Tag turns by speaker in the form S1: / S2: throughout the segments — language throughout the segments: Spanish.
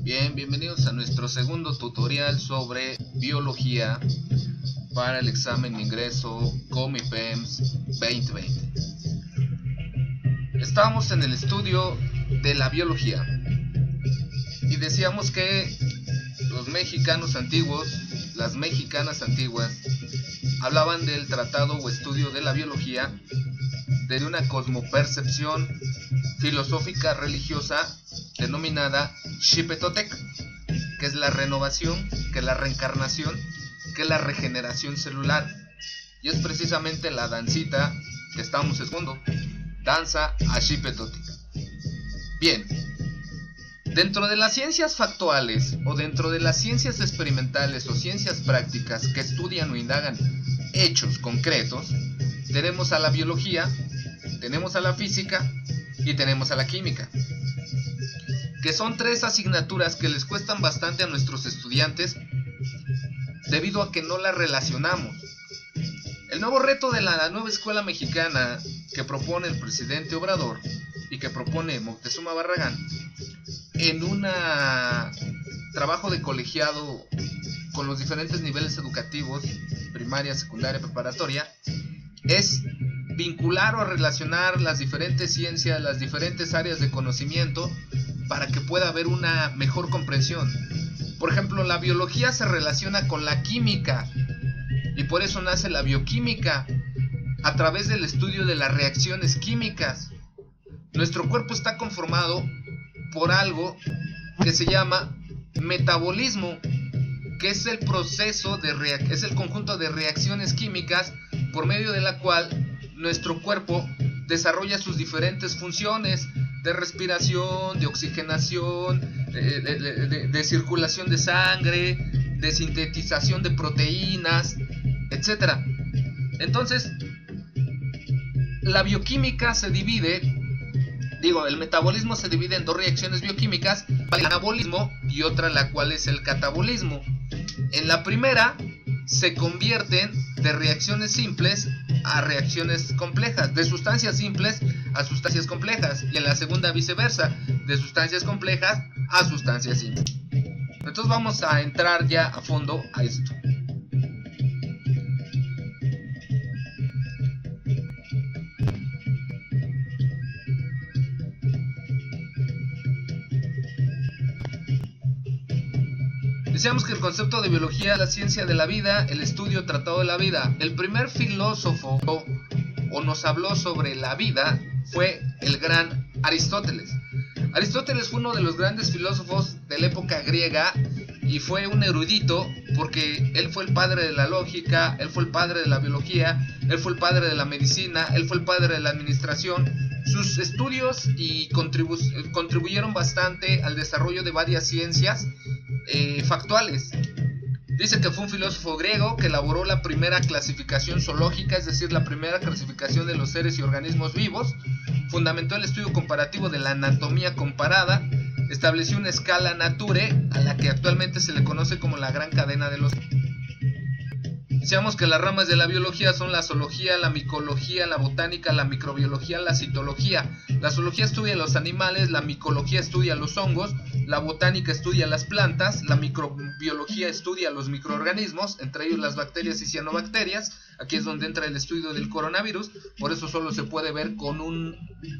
S1: Bien, bienvenidos a nuestro segundo tutorial sobre biología para el examen de ingreso COMIPEMS 2020. Estábamos en el estudio de la biología y decíamos que los mexicanos antiguos, las mexicanas antiguas, hablaban del tratado o estudio de la biología desde una cosmopercepción filosófica religiosa denominada Xipetotec, que es la renovación, que es la reencarnación, que es la regeneración celular. Y es precisamente la dancita que estamos escuchando, danza a Xipetotec. Bien, dentro de las ciencias factuales o dentro de las ciencias experimentales o ciencias prácticas que estudian o indagan hechos concretos, tenemos a la biología, tenemos a la física y tenemos a la química, que son tres asignaturas que les cuestan bastante a nuestros estudiantes debido a que no las relacionamos. El nuevo reto de la nueva escuela mexicana que propone el presidente Obrador y que propone Moctezuma Barragán en un trabajo de colegiado con los diferentes niveles educativos, primaria, secundaria, preparatoria, es vincular o relacionar las diferentes ciencias, las diferentes áreas de conocimiento para que pueda haber una mejor comprensión. Por ejemplo, la biología se relaciona con la química y por eso nace la bioquímica a través del estudio de las reacciones químicas. Nuestro cuerpo está conformado por algo que se llama metabolismo, que es el proceso es el conjunto de reacciones químicas por medio de la cual nuestro cuerpo desarrolla sus diferentes funciones de respiración, de oxigenación, de circulación de sangre, de sintetización de proteínas, etc. Entonces, la bioquímica se divide, el metabolismo se divide en dos reacciones bioquímicas, el anabolismo y otra la cual es el catabolismo. En la primera se convierten de reacciones simples a reacciones complejas, de sustancias simples a sustancias complejas, y en la segunda viceversa, de sustancias complejas a sustancias simples. Entonces vamos a entrar ya a fondo a esto. Decíamos que el concepto de biología es la ciencia de la vida, el estudio tratado de la vida. El primer filósofo o nos habló sobre la vida fue el gran Aristóteles. Aristóteles fue uno de los grandes filósofos de la época griega y fue un erudito porque él fue el padre de la lógica, él fue el padre de la biología, él fue el padre de la medicina, él fue el padre de la administración. Sus estudios y contribuyeron bastante al desarrollo de varias ciencias factuales. Dice que fue un filósofo griego que elaboró la primera clasificación zoológica, es decir, la primera clasificación de los seres y organismos vivos, fundamentó el estudio comparativo de la anatomía comparada, estableció una escala Nature a la que actualmente se le conoce como la gran cadena de los... Decíamos que las ramas de la biología son la zoología, la micología, la botánica, la microbiología, la citología. La zoología estudia los animales, la micología estudia los hongos, la botánica estudia las plantas, la microbiología estudia los microorganismos, entre ellos las bacterias y cianobacterias. Aquí es donde entra el estudio del coronavirus, por eso solo se puede ver con un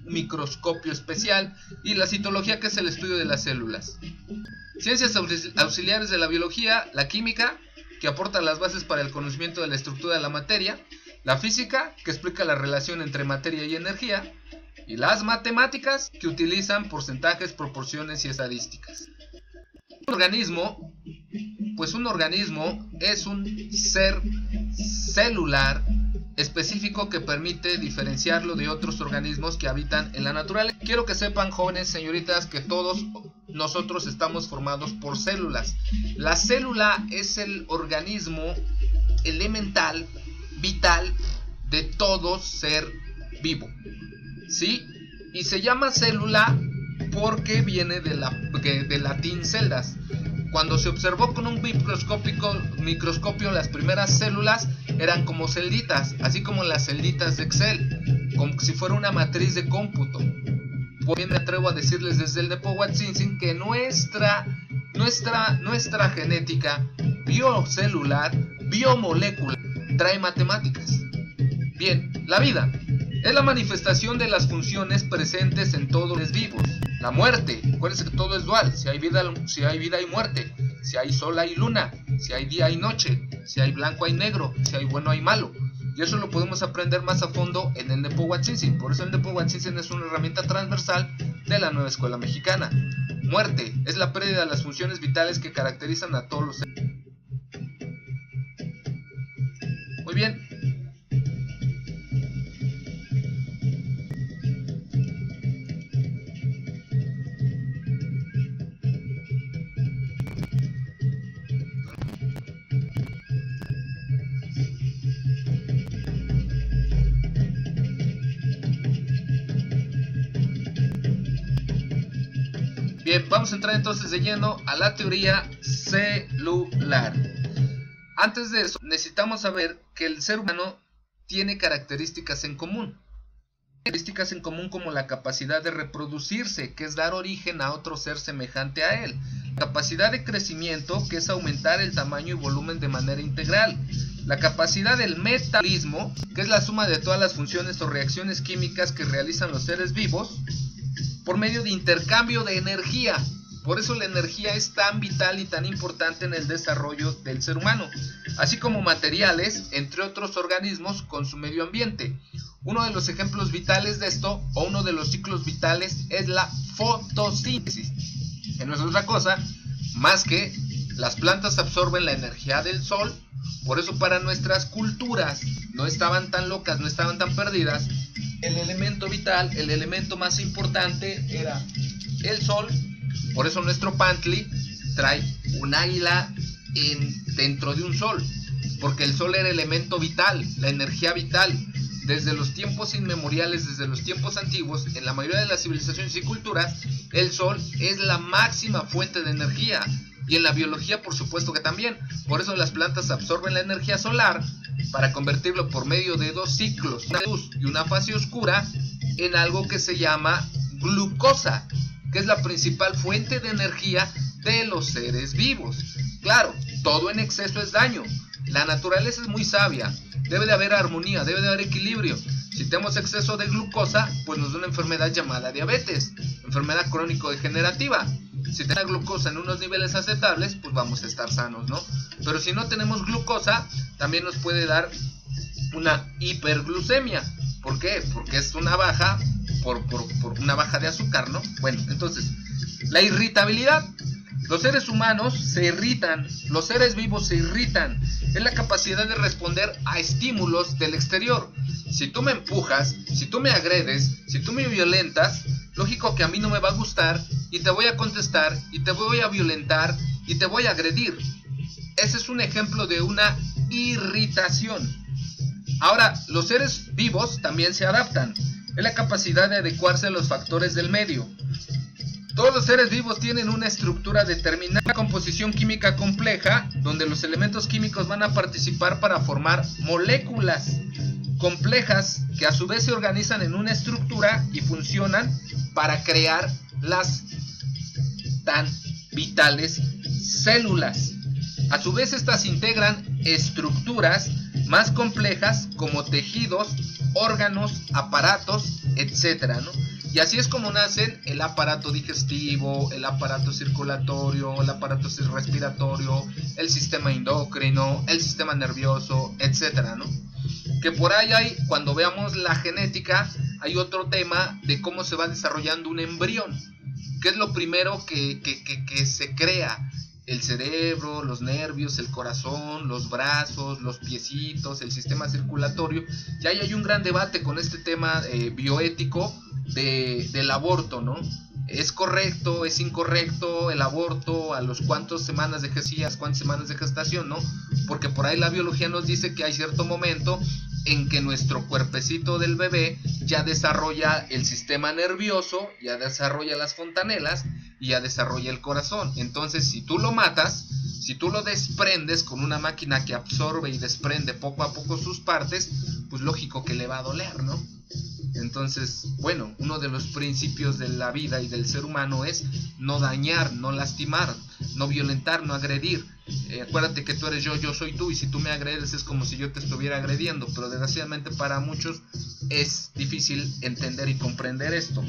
S1: microscopio especial. Y la citología, que es el estudio de las células. Ciencias auxiliares de la biología, la química, que aporta las bases para el conocimiento de la estructura de la materia, la física, que explica la relación entre materia y energía, y las matemáticas, que utilizan porcentajes, proporciones y estadísticas. Un organismo es un ser celular específico que permite diferenciarlo de otros organismos que habitan en la naturaleza. Quiero que sepan, jóvenes, señoritas, que todos nosotros estamos formados por células. La célula es el organismo elemental, vital, de todo ser vivo, ¿sí? Y se llama célula porque viene del latín celdas. Cuando se observó con un microscopio, las primeras células eran como celditas, así como las celditas de Excel, como si fuera una matriz de cómputo. Pues bien, me atrevo a decirles desde el Nepohualtzin que nuestra genética biocelular, biomolecular, trae matemáticas. Bien, la vida es la manifestación de las funciones presentes en todos los seres vivos. La muerte, acuérdense que todo es dual, si hay vida hay muerte, si hay sol hay luna, si hay día hay noche, si hay blanco hay negro, si hay bueno hay malo. Y eso lo podemos aprender más a fondo en el Nepohualtzin. Por eso el Nepohualtzin es una herramienta transversal de la nueva escuela mexicana. Muerte es la pérdida de las funciones vitales que caracterizan a todos los seres. Muy bien. Bien, vamos a entrar entonces de lleno a la teoría celular. Antes de eso, necesitamos saber que el ser humano tiene características en común. Características en común como la capacidad de reproducirse, que es dar origen a otro ser semejante a él. La capacidad de crecimiento, que es aumentar el tamaño y volumen de manera integral. La capacidad del metabolismo, que es la suma de todas las funciones o reacciones químicas que realizan los seres vivos por medio de intercambio de energía. Por eso la energía es tan vital y tan importante en el desarrollo del ser humano, así como materiales, entre otros organismos, con su medio ambiente. Uno de los ejemplos vitales de esto, o uno de los ciclos vitales, es la fotosíntesis, que no es otra cosa más que las plantas absorben la energía del sol. Por eso para nuestras culturas no estaban tan locas, no estaban tan perdidas. El elemento vital, el elemento más importante era el sol. Por eso nuestro pantli trae un águila dentro de un sol, porque el sol era el elemento vital, la energía vital. Desde los tiempos inmemoriales, desde los tiempos antiguos, en la mayoría de las civilizaciones y culturas, el sol es la máxima fuente de energía. Y en la biología, por supuesto que también. Por eso las plantas absorben la energía solar para convertirlo por medio de dos ciclos, una luz y una fase oscura, en algo que se llama glucosa, que es la principal fuente de energía de los seres vivos. Claro, todo en exceso es daño. La naturaleza es muy sabia. Debe de haber armonía, debe de haber equilibrio. Si tenemos exceso de glucosa, pues nos da una enfermedad llamada diabetes, enfermedad crónico-degenerativa. Si tenemos glucosa en unos niveles aceptables, pues vamos a estar sanos, ¿no? Pero si no tenemos glucosa, también nos puede dar una hiperglucemia. ¿Por qué? Porque es una baja por una baja de azúcar, ¿no? Bueno, entonces, la irritabilidad. Los seres humanos se irritan, los seres vivos se irritan. Es la capacidad de responder a estímulos del exterior. Si tú me empujas, si tú me agredes, si tú me violentas, lógico que a mí no me va a gustar y te voy a contestar y te voy a violentar y te voy a agredir. Ese es un ejemplo de una irritación. Ahora, los seres vivos también se adaptan. Es la capacidad de adecuarse a los factores del medio. Todos los seres vivos tienen una estructura determinada, una composición química compleja, donde los elementos químicos van a participar para formar moléculas complejas que a su vez se organizan en una estructura y funcionan para crear las tan vitales células. A su vez estas integran estructuras más complejas como tejidos, órganos, aparatos, etcétera, ¿no? Y así es como nacen el aparato digestivo, el aparato circulatorio, el aparato respiratorio, el sistema endocrino, el sistema nervioso, etcétera, ¿no? Que por ahí hay, cuando veamos la genética, hay otro tema de cómo se va desarrollando un embrión, que es lo primero que se crea. El cerebro, los nervios, el corazón, los brazos, los piecitos, el sistema circulatorio. Y ahí hay un gran debate con este tema bioético del aborto, ¿no? ¿Es correcto, es incorrecto el aborto? ¿A los cuántas semanas de gestación, no? Porque por ahí la biología nos dice que hay cierto momento en que nuestro cuerpecito del bebé ya desarrolla el sistema nervioso, ya desarrolla las fontanelas y ya desarrolla el corazón. Entonces, si tú lo matas, si tú lo desprendes con una máquina que absorbe y desprende poco a poco sus partes, pues lógico que le va a doler, ¿no? Entonces, bueno, uno de los principios de la vida y del ser humano es no dañar, no lastimar, no violentar, no agredir. Acuérdate que tú eres yo, yo soy tú, y si tú me agredes es como si yo te estuviera agrediendo, pero desgraciadamente para muchos es difícil entender y comprender esto.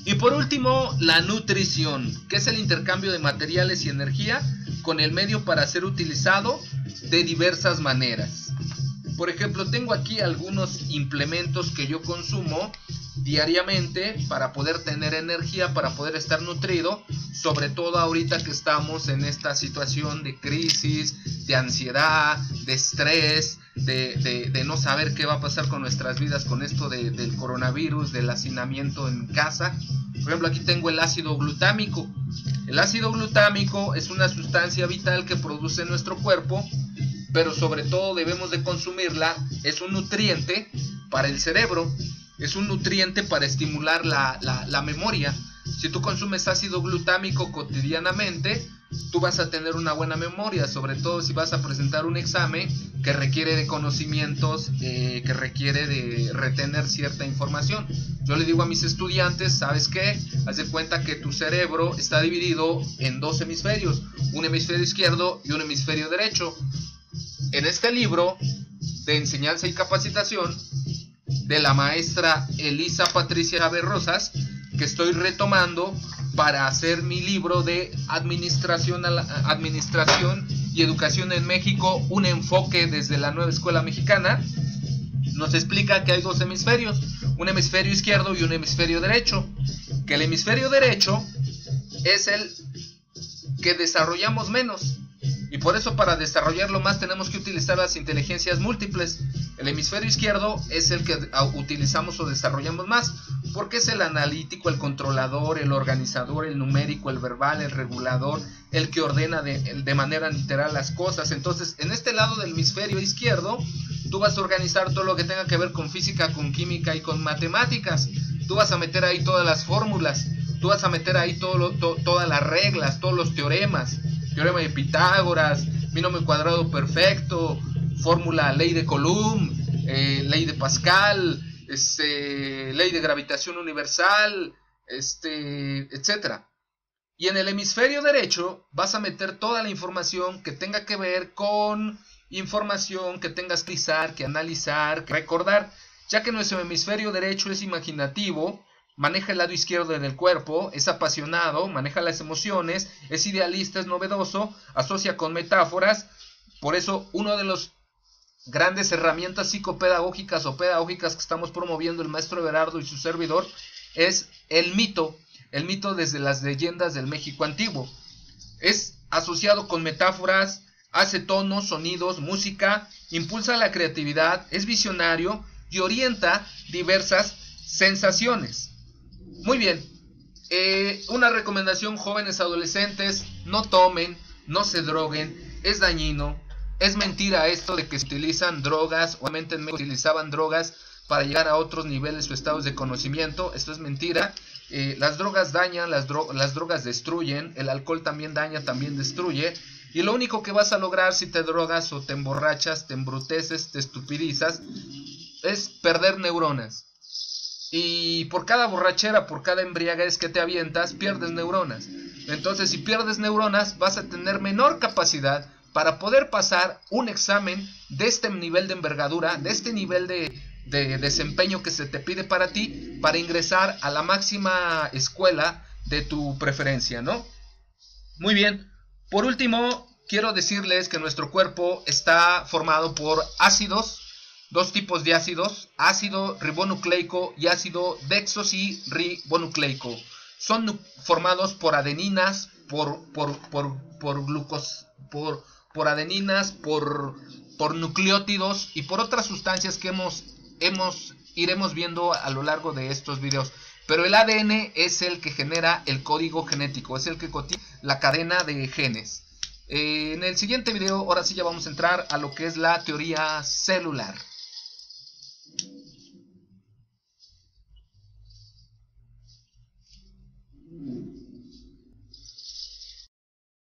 S1: Y por último, la nutrición, que es el intercambio de materiales y energía con el medio para ser utilizado de diversas maneras. Por ejemplo, tengo aquí algunos implementos que yo consumo diariamente para poder tener energía, para poder estar nutrido, sobre todo ahorita que estamos en esta situación de crisis, de ansiedad, de estrés, de no saber qué va a pasar con nuestras vidas con esto del coronavirus, del hacinamiento en casa. Por ejemplo, aquí tengo el ácido glutámico. El ácido glutámico es una sustancia vital que produce nuestro cuerpo, pero sobre todo debemos de consumirla. Es un nutriente para el cerebro, es un nutriente para estimular la memoria. Si tú consumes ácido glutámico cotidianamente, tú vas a tener una buena memoria, sobre todo si vas a presentar un examen que requiere de conocimientos, que requiere de retener cierta información. Yo le digo a mis estudiantes, ¿sabes qué? Haz de cuenta que tu cerebro está dividido en dos hemisferios, un hemisferio izquierdo y un hemisferio derecho. En este libro de enseñanza y capacitación de la maestra Elisa Patricia Chávez Rosas, que estoy retomando para hacer mi libro de administración y educación en México, un enfoque desde la nueva escuela mexicana, nos explica que hay dos hemisferios, un hemisferio izquierdo y un hemisferio derecho, que el hemisferio derecho es el que desarrollamos menos. Y por eso, para desarrollarlo más, tenemos que utilizar las inteligencias múltiples. El hemisferio izquierdo es el que utilizamos o desarrollamos más, porque es el analítico, el controlador, el organizador, el numérico, el verbal, el regulador, el que ordena de manera literal las cosas. Entonces, en este lado del hemisferio izquierdo, tú vas a organizar todo lo que tenga que ver con física, con química y con matemáticas. Tú vas a meter ahí todas las fórmulas, tú vas a meter ahí todas las reglas, todos los teoremas. Teorema de Pitágoras, binomio cuadrado perfecto, fórmula, ley de Coulomb, ley de Pascal, ley de gravitación universal, etcétera. Y en el hemisferio derecho vas a meter toda la información que tenga que ver con información que tengas que analizar, que recordar, ya que nuestro hemisferio derecho es imaginativo, maneja el lado izquierdo del cuerpo, es apasionado, maneja las emociones, es idealista, es novedoso, asocia con metáforas. Por eso, una de las grandes herramientas psicopedagógicas o pedagógicas que estamos promoviendo el maestro Everardo y su servidor es el mito desde las leyendas del México antiguo. Es asociado con metáforas, hace tonos, sonidos, música, impulsa la creatividad, es visionario y orienta diversas sensaciones. Muy bien, una recomendación: jóvenes adolescentes, no tomen, no se droguen, es dañino, es mentira esto de que se utilizan drogas, obviamente en México utilizaban drogas para llegar a otros niveles o estados de conocimiento. Esto es mentira. Las drogas dañan, las drogas destruyen, el alcohol también daña, también destruye, y lo único que vas a lograr si te drogas o te emborrachas, te embruteces, te estupidizas, es perder neuronas. Y por cada borrachera, por cada embriaguez que te avientas, pierdes neuronas. Entonces, si pierdes neuronas, vas a tener menor capacidad para poder pasar un examen de este nivel de envergadura, de este nivel de desempeño que se te pide para ti, para ingresar a la máxima escuela de tu preferencia, ¿no? Muy bien. Por último, quiero decirles que nuestro cuerpo está formado por ácidos, dos tipos de ácidos, ácido ribonucleico y ácido desoxirribonucleico. Son formados por adeninas, por adeninas, por nucleótidos y por otras sustancias que iremos viendo a lo largo de estos videos. Pero el ADN es el que genera el código genético, es el que codifica la cadena de genes. En el siguiente video, ahora sí ya vamos a entrar a lo que es la teoría celular.